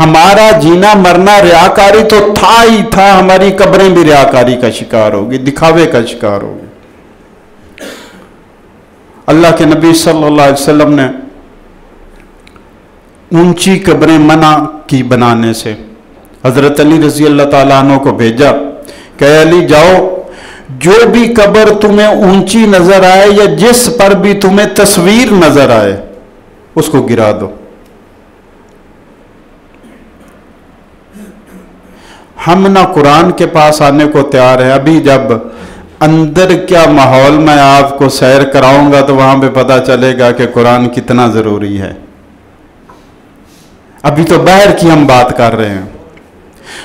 ہمارا جینا مرنا ریاکاری تو تھا ہی تھا، ہماری قبریں بھی ریاکاری کا شکار ہوگی، دکھاوے کا شکار ہوگی۔ اللہ کے نبی صلی اللہ علیہ وسلم نے اونچی قبریں منع کی بنانے سے۔ حضرت علی رضی اللہ تعالیٰ عنہ کو بھیجا کہ علی جاؤ، جو بھی قبر تمہیں اونچی نظر آئے یا جس پر بھی تمہیں تصویر نظر آئے اس کو گرا دو۔ ہم نہ قرآن کے پاس آنے کو تیار ہیں۔ ابھی جب اندر کیا ماحول میں آپ کو سیر کراؤں گا تو وہاں پہ پتہ چلے گا کہ قرآن کتنا ضروری ہے۔ ابھی تو باہر کی ہم بات کر رہے ہیں۔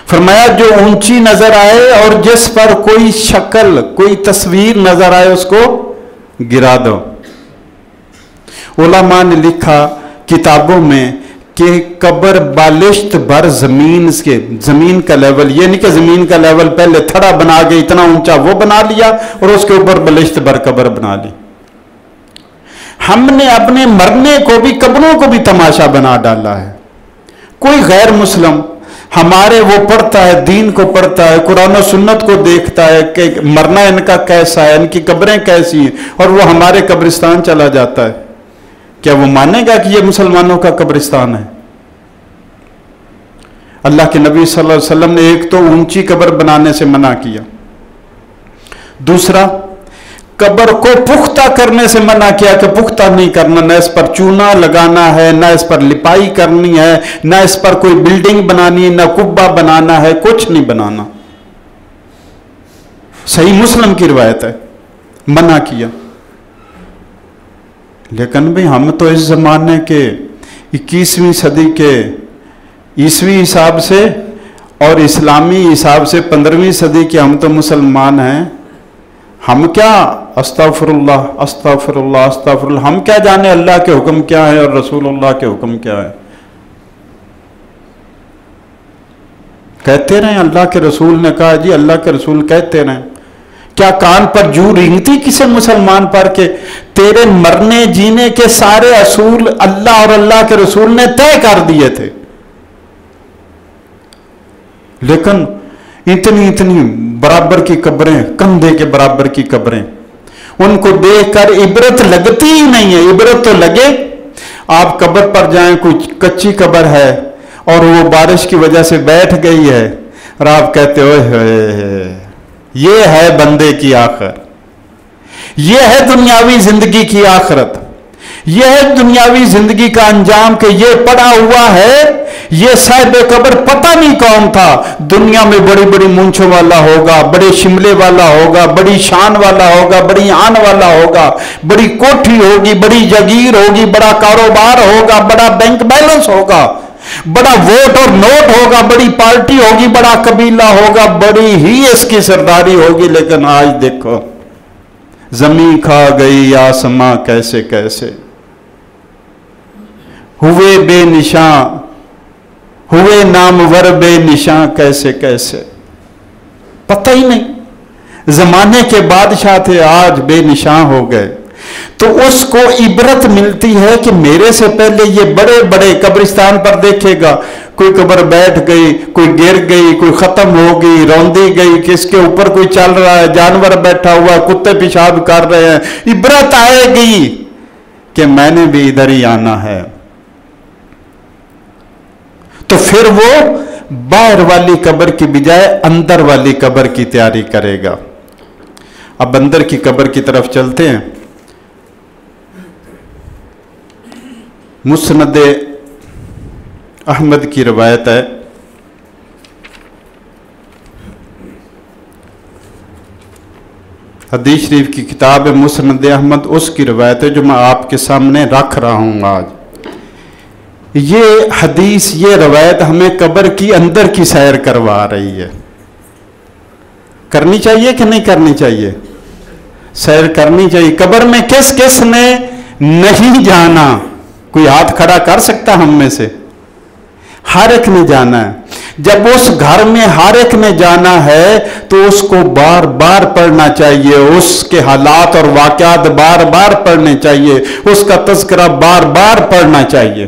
فرمایا جو اونچی نظر آئے اور جس پر کوئی شکل کوئی تصویر نظر آئے اس کو گرا دو۔ علماء نے لکھا کتابوں میں کہ قبر بالشت بھر زمین کا لیول، یہ نہیں کہ زمین کا لیول پہلے تھڑا بنا کے اتنا اونچا وہ بنا لیا اور اس کے اوپر بالشت بھر قبر بنا لی۔ ہم نے اپنے مرنے کو بھی قبروں کو بھی تماشا بنا ڈالا ہے۔ کوئی غیر مسلم ہمارے وہ پڑھتا ہے، دین کو پڑھتا ہے، قرآن و سنت کو دیکھتا ہے کہ مرنا ان کا کیسا ہے، ان کی قبریں کیسی ہیں، اور وہ ہمارے قبرستان چلا جاتا ہے، کیا وہ مانے گا کہ یہ مسلمانوں کا قبرستان ہے؟ اللہ کے نبی صلی اللہ علیہ وسلم نے ایک تو اونچی قبر بنانے سے منع کیا، دوسرا قبر کو پختہ کرنے سے منع کیا کہ پختہ نہیں کرنا، نہ اس پر چونا لگانا ہے، نہ اس پر لپائی کرنی ہے، نہ اس پر کوئی بلڈنگ بنانی ہے، نہ قبہ بنانا ہے، کچھ نہیں بنانا۔ صحیح مسلم کی روایت ہے، منع کیا۔ لیکن بھی ہم تو اس زمانے کے 21ویں صدی کے عیسوی حساب سے اور اسلامی حساب سے 15ویں صدی کے ہم تو مسلمان ہیں۔ ہم کیا استغفر اللہ استغفر اللہ استغفر اللہ، ہم کیا جانے اللہ کے حکم کیا ہے اور رسول اللہ کے حکم کیا ہے؟ کہتے رہیں اللہ کے رسول نے کہا، جی اللہ کے رسول کہتے رہیں۔ کیا کان پر جو رینگتی کسی مسلمان پر کہ تیرے مرنے جینے کے سارے اصول اللہ اور اللہ کے رسول نے طے کر دیے تھے، لیکن اتنی برابر کی قبریں، کندھے کے برابر کی قبریں، ان کو دیکھ کر عبرت لگتی ہی نہیں ہے۔ عبرت تو لگے، آپ قبر پر جائیں، کوئی کچی قبر ہے اور وہ بارش کی وجہ سے بیٹھ گئی ہے اور آپ کہتے ہوئے یہ ہے بندے کی آخر، یہ ہے دنیاوی زندگی کی آخرت، یہ ہے دنیاوی زندگی کا انجام کہ یہ پڑا ہوا ہے، یہ صاحب قبر پتہ نہیں کون تھا، دنیا میں بڑی بڑی مونچھوں والا ہوگا، بڑے شملے والا ہوگا، بڑی شان والا ہوگا، بڑی آن والا ہوگا، بڑی کوٹھی ہوگی، بڑی جگیر ہوگی، بڑا کاروبار ہوگا، بڑا بینک بیلنس ہوگا، بڑا ووٹ اور نوٹ ہوگا، بڑی پارٹی ہوگی، بڑا قبیلہ ہوگا، بڑی ہی اس کی سرداری ہوگی۔ لیکن آج دیکھو زمین کھا گئی آسماں کیسے کیسے، ہوئے بے نشان، ہوئے نامور بے نشان کیسے کیسے، پتہ ہی نہیں، زمانے کے بادشاہ تھے آج بے نشان ہو گئے۔ تو اس کو عبرت ملتی ہے کہ میرے سے پہلے یہ بڑے بڑے قبرستان پر دیکھے گا، کوئی قبر بیٹھ گئی، کوئی گر گئی، کوئی ختم ہو گئی، روندی گئی، کس کے اوپر کوئی چل رہا ہے، جانور بیٹھا ہوا ہے، کتے پیشاب کر رہے ہیں، عبرت آئے گی کہ میں نے بھی ادھر ہی آنا ہے۔ تو پھر وہ باہر والی قبر کی بجائے اندر والی قبر کی تیاری کرے گا۔ اب اندر کی قبر کی طرف چلتے ہیں۔ مسند احمد کی روایت ہے، حدیث شریف کی کتاب ہے مسند احمد، اس کی روایت ہے جو میں آپ کے سامنے رکھ رہا ہوں آج۔ یہ حدیث، یہ روایت ہمیں قبر کی اندر کی سیر کروا رہی ہے۔ کرنی چاہیے کہ نہیں کرنی چاہیے؟ سیر کرنی چاہیے۔ قبر میں کس کس نے نہیں جانا؟ کوئی ہاتھ کھڑا کر سکتا ہم میں سے؟ ہر ایک نے جانا ہے۔ جب اس گھر میں ہر ایک نے جانا ہے تو اس کو بار بار پڑھنا چاہیے، اس کے حالات اور واقعات بار بار پڑھنے چاہیے، اس کا تذکرہ بار بار پڑھنا چاہیے۔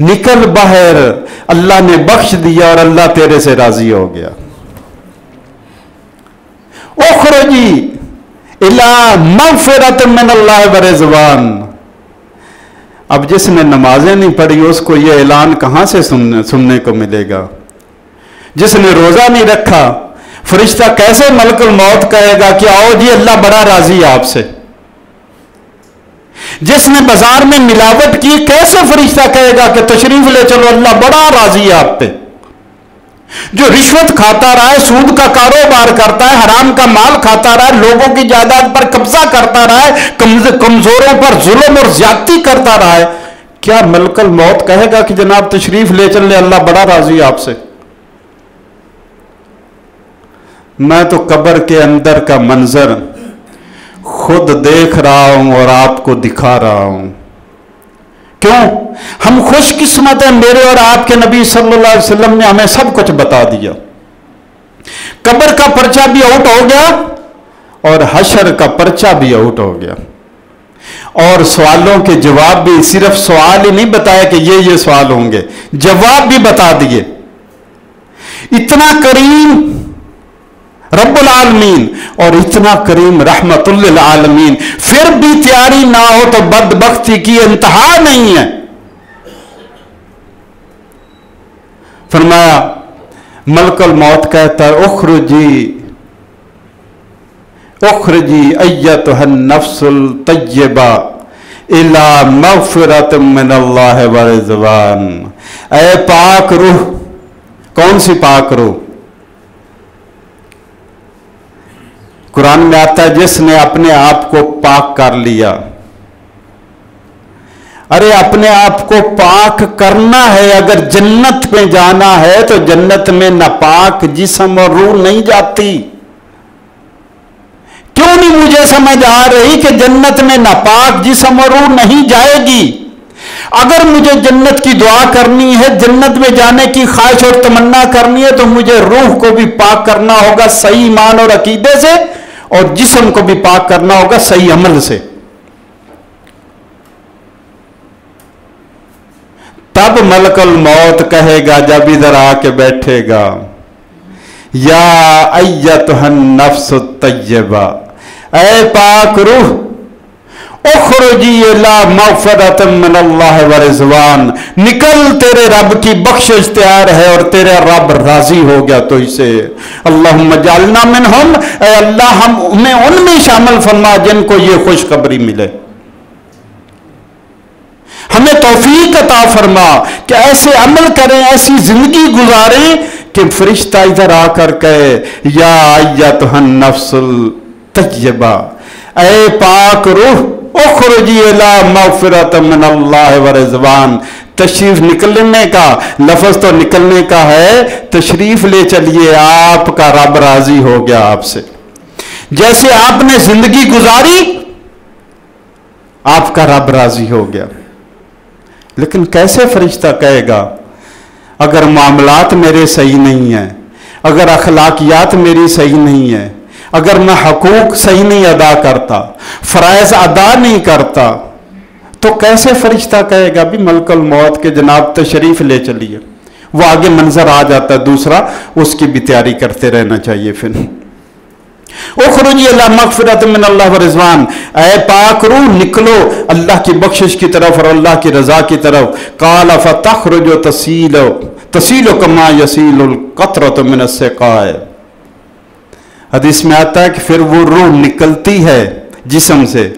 نکل باہر، اللہ نے بخش دیا اور اللہ تیرے سے راضی ہو گیا۔ اخرجی الی مغفرۃ من اللہ ورضوان۔ اب جس نے نمازیں نہیں پڑھی اس کو یہ اعلان کہاں سے سننے کو ملے گا؟ جس نے روزہ نہیں رکھا، فرشتہ کیسے ملک الموت کہے گا کہ آؤ جی اللہ بڑا راضی ہے آپ سے؟ جس نے بازار میں ملاوٹ کی، کیسے فرشتہ کہے گا کہ تشریف لے چلو اللہ بڑا راضی ہے آپ پہ؟ جو رشوت کھاتا رہا ہے، سود کا کاروبار کرتا ہے، حرام کا مال کھاتا رہا ہے، لوگوں کی جائیداد پر قبضہ کرتا رہا ہے، کمزوروں پر ظلم اور زیادتی کرتا رہا ہے، کیا ملک الموت کہے گا کہ جناب تشریف لے چل لے اللہ بڑا راضی ہے آپ سے؟ میں تو قبر کے اندر کا منظر خود دیکھ رہا ہوں اور آپ کو دکھا رہا ہوں۔ کیوں؟ ہم خوش قسمت ہیں، میرے اور آپ کے نبی صلی اللہ علیہ وسلم نے ہمیں سب کچھ بتا دیا۔ قبر کا پرچہ بھی آؤٹ ہو گیا اور حشر کا پرچہ بھی آؤٹ ہو گیا، اور سوالوں کے جواب بھی، صرف سوال ہی نہیں بتایا کہ یہ سوال ہوں گے، جواب بھی بتا دیے۔ اتنا کریم رب العالمین اور اتنا کریم رحمت للعالمین، پھر بھی تیاری نہ ہو تو بدبختی کی انتہا نہیں ہے۔ فرمایا ملک الموت کہتا ہے اخرجی ایتها النفس الطیبہ الی مغفرۃ من اللہ ورضوان۔ اے پاک روح، کون سی پاک روح؟ قرآن میں آتا ہے جس نے اپنے آپ کو پاک کر لیا۔ ارے اپنے آپ کو پاک کرنا ہے، اگر جنت میں جانا ہے تو جنت میں ناپاک جسم اور روح نہیں جاتی۔ کیوں نہیں مجھے سمجھ آ رہی کہ جنت میں ناپاک جسم اور روح نہیں جائے گی؟ اگر مجھے جنت کی دعا کرنی ہے، جنت میں جانے کی خواہش اور تمنا کرنی ہے، تو مجھے روح کو بھی پاک کرنا ہوگا صحیح ایمان اور عقیدے سے، اور جسم کو بھی پاک کرنا ہوگا صحیح عمل سے۔ تب ملک الموت کہے گا جب ادھر آ کے بیٹھے گا، یا ایتها النفس الطیبہ، اے پاک روح، اخرجی الی مغفرۃ من اللہ ورضوان، نکل تیرے رب کی بخشش تیار ہے اور تیرے رب راضی ہو گیا تو اسے۔ اللہم اجعلنا منہم، اے اللہ ہمیں ان میں شامل فرما جن کو یہ خوشخبری ملے۔ ہمیں توفیق عطا فرما کہ ایسے عمل کریں، ایسی زندگی گزاریں کہ فرشتہ ادھر آ کر کہے یا ایتها النفس الطیبہ، اے پاک روح، اخرجی الی مغفرۃ من اللہ ورضوان۔ تشریف نکلنے کا لفظ تو نکلنے کا ہے، تشریف لے چلیے، آپ کا رب راضی ہو گیا آپ سے۔ جیسے آپ نے زندگی گزاری، آپ کا رب راضی ہو گیا۔ لیکن کیسے فرشتہ کہے گا اگر معاملات میرے صحیح نہیں ہیں، اگر اخلاقیات میری صحیح نہیں ہے، اگر میں حقوق صحیح نہیں ادا کرتا، فرائض ادا نہیں کرتا، تو کیسے فرشتہ کہے گا بھی ملک الموت کے جناب تشریف لے چلیے؟ وہ آگے منظر آ جاتا ہے دوسرا، اس کی بھی تیاری کرتے رہنا چاہیے۔ پھر اخرجی الی مغفرۃ من اللہ ورضوان، اے پاک روح نکلو اللہ کی بخشش کی طرف اور اللہ کی رضا کی طرف۔ قال فتخرج تسیل کما یسیل القطرۃ من السقاء۔ حدیث میں آتا ہے کہ پھر وہ روح نکلتی ہے جسم سے،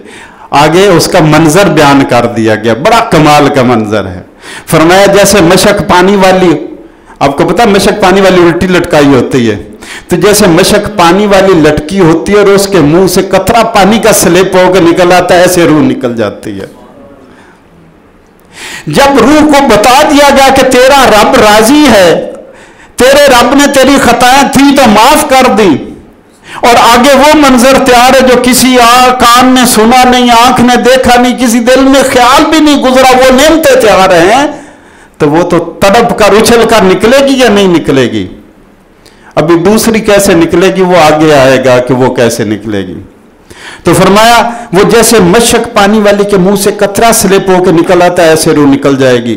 آگے اس کا منظر بیان کر دیا گیا، بڑا کمال کا منظر ہے۔ فرمایا جیسے مشک پانی والی، آپ کو پتا مشک پانی والی الٹی لٹکائی ہوتی ہے، تو جیسے مشک پانی والی لٹکی ہوتی ہے اور اس کے منہ سے قطرہ پانی کا سلپ ہو کے نکل آتا ہے، ایسے روح نکل جاتی ہے۔ جب روح کو بتا دیا گیا کہ تیرا رب راضی ہے، تیرے رب نے تیری خطائیں تھی تو معاف کر دی، اور آگے وہ منظر تیار ہے جو کسی کان نے سنا نہیں، آنکھ نے دیکھا نہیں، کسی دل میں خیال بھی نہیں گزرا، وہ نعمتیں تیار ہیں، تو وہ تو تڑپ کر اچھل کر نکلے گی یا نہیں نکلے گی؟ ابھی دوسری کیسے نکلے گی وہ آگے آئے گا کہ وہ کیسے نکلے گی۔ تو فرمایا وہ جیسے مشک پانی والی کے منہ سے قطرہ سلپ ہو کے نکل آتا ہے، ایسے روح نکل جائے گی۔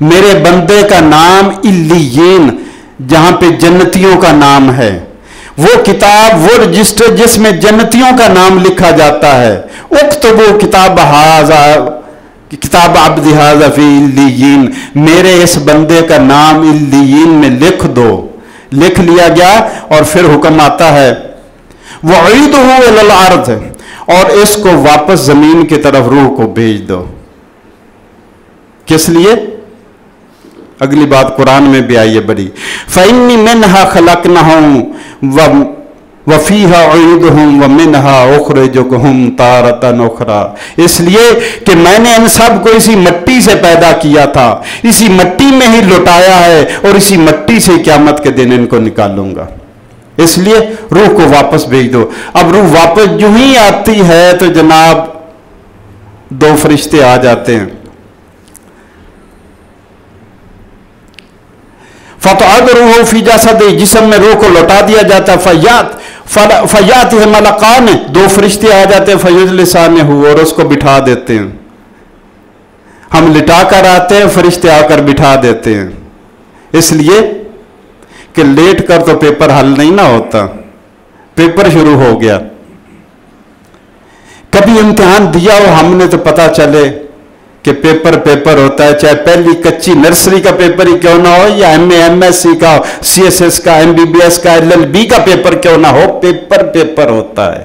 میرے بندے کا نام علیین، جہاں پہ جنتیوں کا نام ہے، وہ کتاب، وہ رجسٹر جس میں جنتیوں کا نام لکھا جاتا ہے، اکتبوا کتاب عبد ھذا فی علیین، میرے اس بندے کا نام علیین میں لکھ دو۔ لکھ لیا گیا، اور پھر حکم آتا ہے وَعِیدُهُ إِلَى الْأَرْضِ، اور اس کو واپس زمین کی طرف روح کو بھیج دو۔ کس لیے؟ اگلی بات قرآن میں بھی آئی ہے بڑی، فَإِنِّي مِنْهَا خَلَقْنَاهُمْ وَفِيهَا أُعِيدُهُمْ وَمِنْهَا أُخْرِجُكُمْ تَارَةً أُخْرَىٰ، اس لیے کہ میں نے ان سب کو اسی مٹی سے پیدا کیا تھا، اسی مٹی میں ہی لوٹایا ہے، اور اسی مٹی سے قیامت کے دن ان کو نکالوں گا، اس لیے روح کو واپس بھیج دو۔ اب روح واپس جو ہی آتی ہے تو جناب دو فرشتے آ جاتے ہیں، فَتُعَادُ رُوحُ فِي جَسَدِهِ، جسم میں روح کو لوٹا دیا جاتا ہے، فَيَأْتِهِ مَلَكَانِ، دو فرشتے آ جاتے ہیں، فَيُجْلِسَانِهُ، اور اس کو بٹھا دیتے ہیں۔ ہم لٹا کر آتے ہیں، فرشتے آ کر بٹھا دیتے ہیں، اس لیے کہ لیٹ کر تو پیپر حل نہیں نہ ہوتا، پیپر شروع ہو گیا۔ کبھی امتحان دیا ہو ہم نے تو پتا چلے کہ پیپر ہوتا ہے، چاہے پہلی کچی نرسری کا پیپر ہی کیوں نہ ہو، یا ایم ایس سی کا، CSS کا، MBBS کا، LLB کا پیپر کیوں نہ ہو، پیپر ہوتا ہے،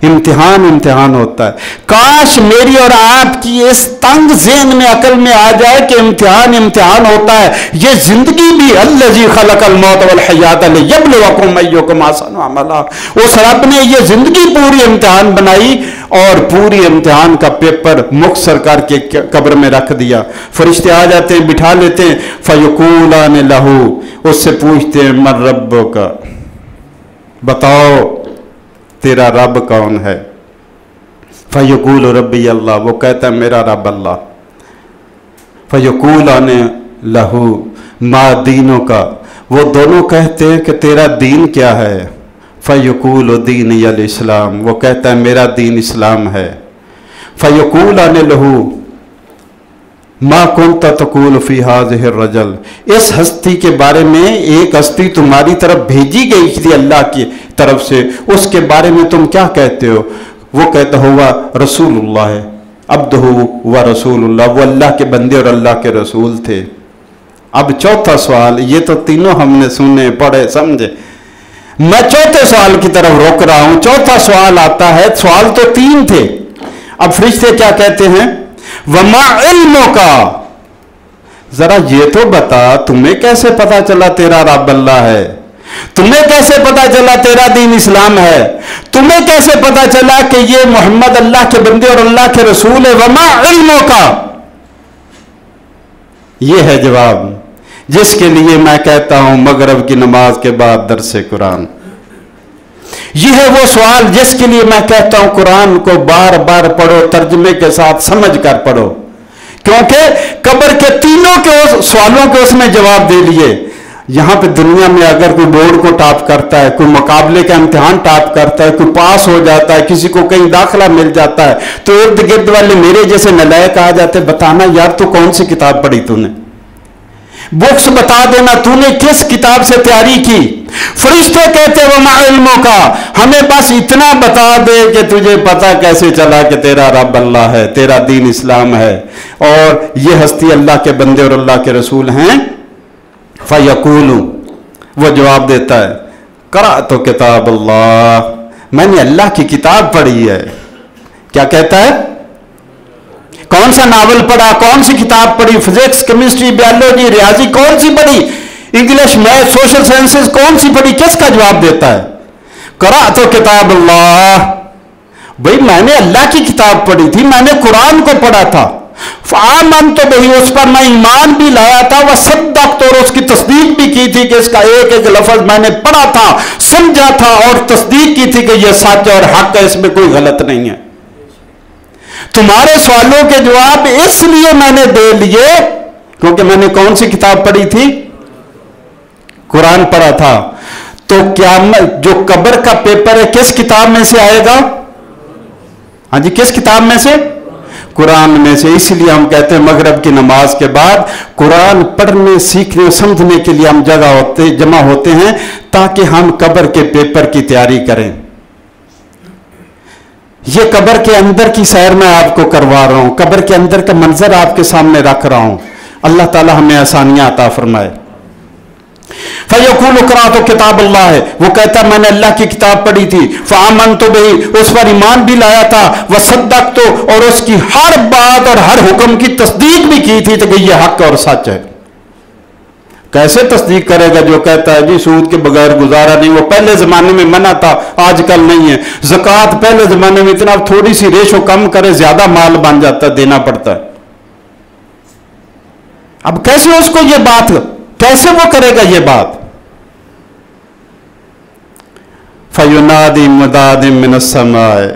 امتحان ہوتا ہے۔ کاش میری اور آپ کی اس تنگ ذہن میں عقل میں آ جائے کہ امتحان ہوتا ہے، یہ زندگی بھی الذی خلق الموت والحیات لیبلوکم ایکم احسن عملا، اس رب نے یہ زندگی پوری امتحان بنائی، اور پوری امتحان کا پیپر مختصر کر کے قبر میں رکھ دیا۔ فرشتے آ جاتے ہیں، بٹھا لیتے ہیں، فیقولان لہ، اس سے پوچھتے ہیں من ربک، بتاؤ تیرا رب کون ہے؟ فیقول ربی اللہ، وہ کہتا ہے میرا رب اللہ۔ فیقولان لہ ما دینک، وہ دونوں کہتے ہیں کہ تیرا دین کیا ہے؟ فیقول دینی الاسلام، وہ کہتا ہے میرا دین اسلام ہے۔ فیقولان لہ ما کنت تقول فی ھذہ الرجل، اس ہستی کے بارے میں، ایک ہستی تمہاری طرف بھیجی گئی تھی اللہ کی طرف سے، اس کے بارے میں تم کیا کہتے ہو؟ وہ کہتا ہوا رسول اللہ ہے، عبدہ و رسول اللہ، وہ اللہ کے بندے اور اللہ کے رسول تھے۔ اب چوتھا سوال، یہ تو تینوں ہم نے سنے پڑھے سمجھے، میں چوتھے سوال کی طرف روک رہا ہوں۔ چوتھا سوال آتا ہے، سوال تو تین تھے، اب فرشتے کیا کہتے ہیں؟ وما علمک، ذرا یہ تو بتا تمہیں کیسے پتا چلا تیرا رب اللہ ہے؟ تمہیں کیسے پتا چلا تیرا دین اسلام ہے؟ تمہیں کیسے پتا چلا کہ یہ محمد اللہ کے بندے اور اللہ کے رسول ہے؟ وما علمک، یہ ہے جواب جس کے لیے میں کہتا ہوں مغرب کی نماز کے بعد درس قرآن۔ یہ ہے وہ سوال جس کے لیے میں کہتا ہوں قرآن کو بار بار پڑھو، ترجمے کے ساتھ سمجھ کر پڑھو، کیونکہ قبر کے تینوں کے سوالوں کے اس میں جواب دے لیے۔ یہاں پہ دنیا میں اگر کوئی بورڈ کو ٹاپ کرتا ہے، کوئی مقابلے کا امتحان ٹاپ کرتا ہے، کوئی پاس ہو جاتا ہے، کسی کو کہیں داخلہ مل جاتا ہے، تو ارد گرد والے میرے جیسے نلائق آ جاتے، بتانا یار تو کون سی کتاب پڑھی تو نے، بکس بتا دینا تو نے کس کتاب سے تیاری کی۔ فرشتے کہتے وما علموں کا، ہمیں بس اتنا بتا دے کہ تجھے پتا کیسے چلا کہ تیرا رب اللہ ہے، تیرا دین اسلام ہے، اور یہ ہستی اللہ کے بندے اور اللہ کے رسول ہیں۔ فیقول، وہ جواب دیتا ہے قرأت کتاب اللہ، میں نے اللہ کی کتاب پڑھی ہے۔ کیا کہتا ہے؟ کون سا ناول پڑھا، کون سی کتاب پڑھی؟ فزکس، کیمسٹری، بیولوجی، ریاضی کون سی پڑھی؟ انگلش، میتھ، سوشل سائنسز کون سی پڑھی؟ کس کا جواب دیتا ہے؟ قرأت کتاب اللہ، بھئی میں نے اللہ کی کتاب پڑھی تھی، میں نے قرآن کو پڑھا تھا۔ فآمنت بہ، اس پر میں ایمان بھی لایا تھا، وصدقت، اور اس کی تصدیق بھی کی تھی کہ اس کا ایک ایک لفظ میں نے پڑھا تھا، سمجھا تھا، اور تصدیق کی تھی کہ یہ سچ اور حق ہے، اس میں کوئی غلط نہیں ہے۔ تمہارے سوالوں کے جواب اس لیے میں نے دے لیے کیونکہ میں نے کون سی کتاب پڑھی تھی؟ قرآن پڑھا تھا۔ تو قیامت جو قبر کا پیپر ہے کس کتاب میں سے آئے گا؟ ہاں جی، کس کتاب میں سے؟ قرآن میں سے. اسی لیے ہم کہتے ہیں مغرب کی نماز کے بعد قرآن پڑھنے سیکھنے سمجھنے کے لیے ہم جمع ہوتے ہیں تاکہ ہم قبر کے پیپر کی تیاری کریں. یہ قبر کے اندر کی سیر میں آپ کو کروا رہا ہوں, قبر کے اندر کا منظر آپ کے سامنے رکھ رہا ہوں. اللہ تعالی ہمیں آسانیاں عطا فرمائے. فَيَقُولُ قَرَأْتُ کتاب اللہ ہے, وہ کہتا ہے میں نے اللہ کی کتاب پڑھی تھی. فَآمَنْتُ بِهِ, اس پر ایمان بھی لایا تھا. وَصَدَّقْتُ, اور اس کی ہر بات اور ہر حکم کی تصدیق بھی کی تھی کہ یہ حق اور سچ ہے. کیسے تصدیق کرے گا جو کہتا ہے جی سود کے بغیر گزارا نہیں؟ وہ پہلے زمانے میں منع تھا, آج کل نہیں ہے. زکوٰۃ پہلے زمانے میں اتنا تھوڑی سی ریشو کم کرے زیادہ مال بن جاتا ہے, دینا پڑتا ہے. اب کیسے اس کو یہ بات, کیسے وہ کرے گا یہ بات؟ فَيُنَادِي مُنَادٍ مِّنَ السَّمَاءِ,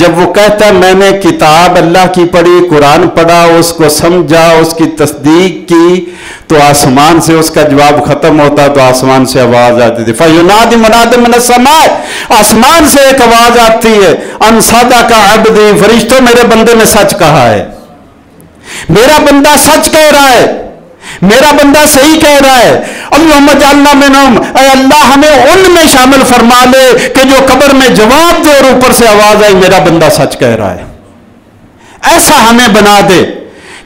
جب وہ کہتا ہے میں نے کتاب اللہ کی پڑھی, قرآن پڑھا, اس کو سمجھا, اس کی تصدیق کی, تو آسمان سے اس کا جواب ختم ہوتا, تو آسمان سے آواز آتی تھی. فَيُنَادِي مُنَادٍ مِّنَ السَّمَاءِ, آسمان سے ایک آواز آتی ہے, أَن صَدَقَ عَبْدِي, فرشتوں میرے بندے نے سچ کہا ہے, میرا بندہ سچ کہہ رہا ہے, میرا بندہ صحیح کہہ رہا ہے. اللہم اجعلنا منہم, اے اللہ ہمیں ان میں شامل فرما لے کہ جو قبر میں جواب دے اور اوپر سے آواز آئی میرا بندہ سچ کہہ رہا ہے. ایسا ہمیں بنا دے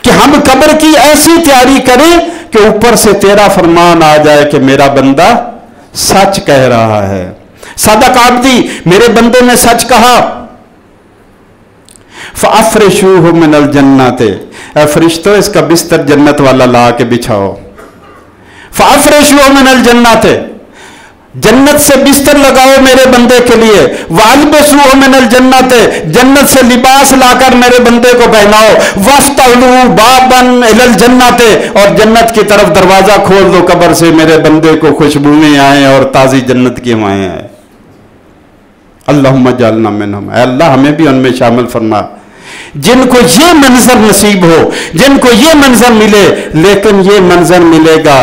کہ ہم قبر کی ایسی تیاری کریں کہ اوپر سے تیرا فرمان آ جائے کہ میرا بندہ سچ کہہ رہا ہے. صدق عبدی, میرے بندے نے سچ کہا. فَأَفْرِشُوهُ مِنَ الْجَنَّةِ, اے فرشتوں اس کا بستر جنت والا لا کے بچھاؤ. فَأَفْرِشُوهُ مِنَ الْجَنَّةِ, جنت سے بستر لگاؤ میرے بندے کے لیے. وَأَلْبِسُوهُ مِنَ الْجَنَّةِ, جنت سے لباس لا کر میرے بندے کو پہناؤ. وَافْتَحُوا بَابًا إِلَى الْجَنَّةِ, اور جنت کی طرف دروازہ کھول دو قبر سے, میرے بندے کو خوشبوئیں آئیں اور تازی جنت کی ہوائیں آئیں. اللہم اجعلنا منہم, اے اللہ ہمیں بھی ان میں شامل فرما جن کو یہ منظر نصیب ہو, جن کو یہ منظر ملے. لیکن یہ منظر ملے گا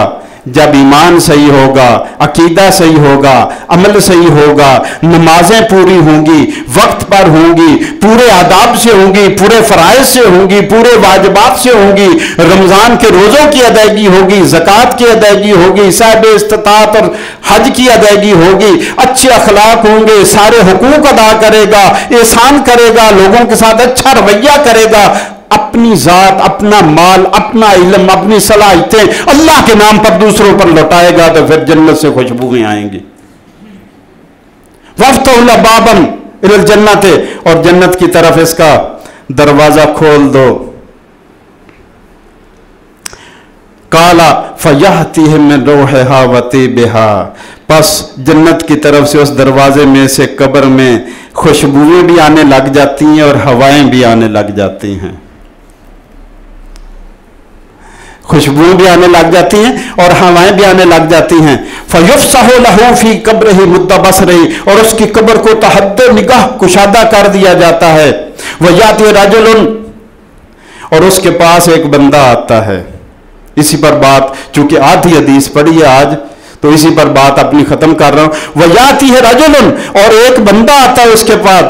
جب ایمان صحیح ہوگا, عقیدہ صحیح ہوگا, عمل صحیح ہوگا, نمازیں پوری ہوں گی, وقت پر ہوں گی, پورے آداب سے ہوں گی, پورے فرائض سے ہوں گی, پورے واجبات سے ہوں گی, رمضان کے روزوں کی ادائیگی ہوگی, زکوٰۃ کی ادائیگی ہوگی, صاحب استطاعت اور حج کی ادائیگی ہوگی, اچھے اخلاق ہوں گے, سارے حقوق ادا کرے گا, احسان کرے گا, لوگوں کے ساتھ اچھا رویہ کرے گا, اپنی ذات, اپنا مال, اپنا علم, اپنی صلاحیتیں اللہ کے نام پر دوسروں پر لوٹائے گا, تو پھر جنت سے خوشبوئیں آئیں گی. وَافْتَحُوا لَهُ بَابًا إِلَى الْجَنَّةِ, اور جنت کی طرف اس کا دروازہ کھول دو. قَالَ فَيَأْتِيهِم مِّن رَوْحِهَا وَطِيبِهَا, پس جنت کی طرف سے اس دروازے میں سے قبر میں خوشبوئیں بھی آنے لگ جاتی ہیں اور ہوائیں بھی آنے لگ جاتی ہیں. خوشبوئیں بھی آنے لگ جاتی ہیں اور ہوائیں بھی آنے لگ جاتی ہیں. فَيُفْسَحُ لَهُ فِي قَبْرِهِ مُدَّ بَصَرِهِ, اور اس کی قبر کو تحد نگاہ کشادہ کر دیا جاتا ہے. وَيَأْتِي رَجُلٌ, اور اس کے پاس ایک بندہ آتا ہے. اسی پر بات, چونکہ آدھی حدیث پڑھی ہے آج, تو اسی پر بات اپنی ختم کر رہا ہوں. وَيَأْتِي رَجُلٌ, اور ایک بندہ آتا ہے اس کے پاس.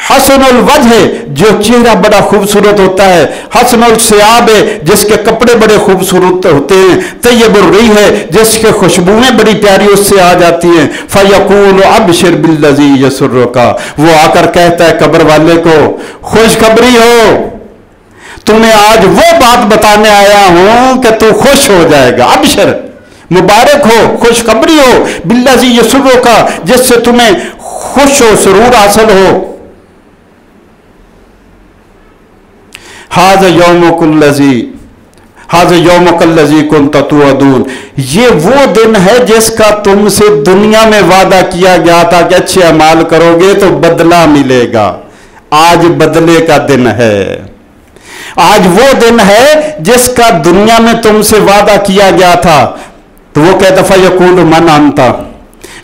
حسن الوجہ, جو چہرہ بڑا خوبصورت ہوتا ہے. حسن الثیاب, جس کے کپڑے بڑے خوبصورت ہوتے ہیں. طیب الریح, جس کے خوشبوئیں بڑی پیاری اس سے آ جاتی ہیں. فیقول ابشر بالذی یسرک, وہ آ کر کہتا ہے قبر والے کو خوشخبری ہو, تمہیں آج وہ بات بتانے آیا ہوں کہ تو خوش ہو جائے گا. ابشر, مبارک ہو, خوشخبری ہو. بالذی یسرک, جس سے تمہیں خوش ہو, سرور حاصل ہو. ھذا یومک الذی کنت توعدون, یہ وہ دن ہے جس کا تم سے دنیا میں وعدہ کیا گیا تھا کہ اچھے اعمال کرو گے تو بدلہ ملے گا. آج بدلے کا دن ہے. آج وہ دن ہے جس کا دنیا میں تم سے وعدہ کیا گیا تھا. تو وہ کہتا فیقول من انت,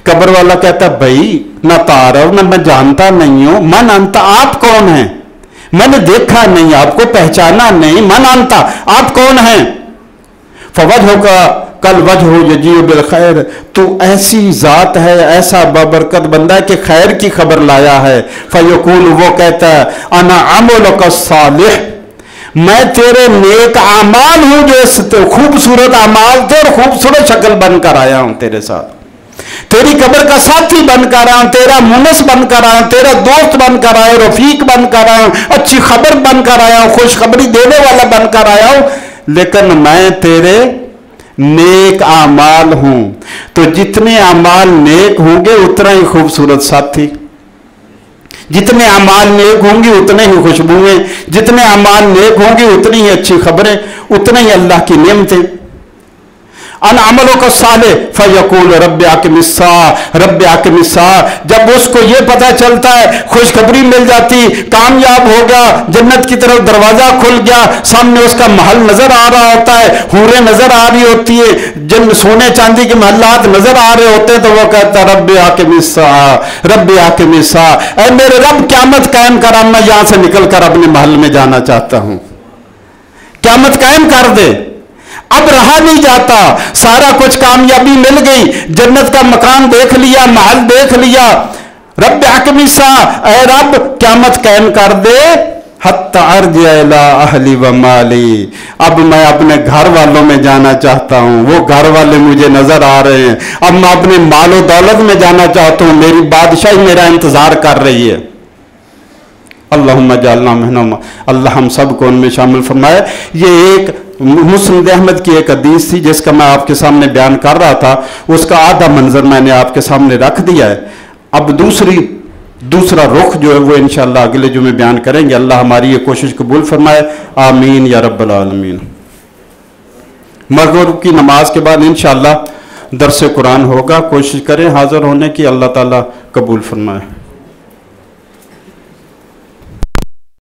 قبر والا کہتا بھائی نہ تعارف, نہ میں جانتا نہیں ہوں. من انت, آپ کون ہیں؟ میں نے دیکھا نہیں, آپ کو پہچانا نہیں. من انت, آپ کون ہیں؟ فوجہک کل وجہ یجیء بالخیر، تو ایسی ذات ہے، ایسا بابرکت بندہ ہے کہ خیر کی خبر لایا ہے. فیقول، وہ کہتا ہے انا عملک الصالح، میں تیرے نیک اعمال ہوں جو اس خوبصورت اعمال تھے اور خوبصورت شکل بن کر آیا ہوں تیرے ساتھ، تیری قبر کا ساتھی بن کر آیا ہوں، تیرا مونس بن کر آیا ہوں، تیرا دوست بن کر آیا ہوں، رفیق بن کر آیا ہوں، اچھی خبر بن کر آیا ہوں، خوشخبری دینے والا بن کر آیا ہوں، لیکن میں تیرے نیک اعمال ہوں. تو جتنے اعمال نیک ہوں گے اتنا ہی خوبصورت ساتھی، جتنے اعمال نیک ہوں گی اتنے ہی خوشبوئیں، جتنے اعمال نیک ہوں گی اتنی ہی اچھی خبریں، اتنے ہی اللہ کی نعمتیں. ان عملک الصالح فیقول رب اقم الساعۃ رب اقم الساعۃ، جب اس کو یہ پتہ چلتا ہے، خوشخبری مل جاتی، کامیاب ہو گیا، جنت کی طرف دروازہ کھل گیا، سامنے اس کا محل نظر آ رہا ہوتا ہے، حوریں نظر آ رہی ہوتی ہے، سونے چاندی کے محلات نظر آ رہے ہوتے ہیں، تو وہ کہتا ہے رب اقم الساعۃ رب اقم الساعۃ، اے میرے رب قیامت قائم کر، میں یہاں سے نکل کر اپنے محل میں جانا چاہتا ہوں، قیامت قائم کر دے. اب رہا نہیں جاتا، سارا کچھ کامیابی مل گئی، جنت کا مکان دیکھ لیا، محل دیکھ لیا، رب اقم الساعۃ، اے رب قیامت قائم کر دے، حتی ارجع الی اہلی و مالی، اب میں اپنے گھر والوں میں جانا چاہتا ہوں، وہ گھر والے مجھے نظر آ رہے ہیں، اب میں اپنے مال و دولت میں جانا چاہتا ہوں، میری بادشاہی میرا انتظار کر رہی ہے. اللہم اجعلنا منہم، اللہ ہم سب کو ان میں شامل فرمائے. یہ ایک مسند احمد کی ایک حدیث تھی جس کا میں آپ کے سامنے بیان کر رہا تھا، اس کا آدھا منظر میں نے آپ کے سامنے رکھ دیا ہے. اب دوسرا رخ جو ہے وہ انشاءاللہ اگلے جمعے بیان کریں گے. اللہ ہماری یہ کوشش قبول فرمائے، آمین یا رب العالمین. مغرب کی نماز کے بعد انشاءاللہ درس قرآن ہوگا، کوشش کریں حاضر ہونے کی، اللہ تعالیٰ قبول فرمائے.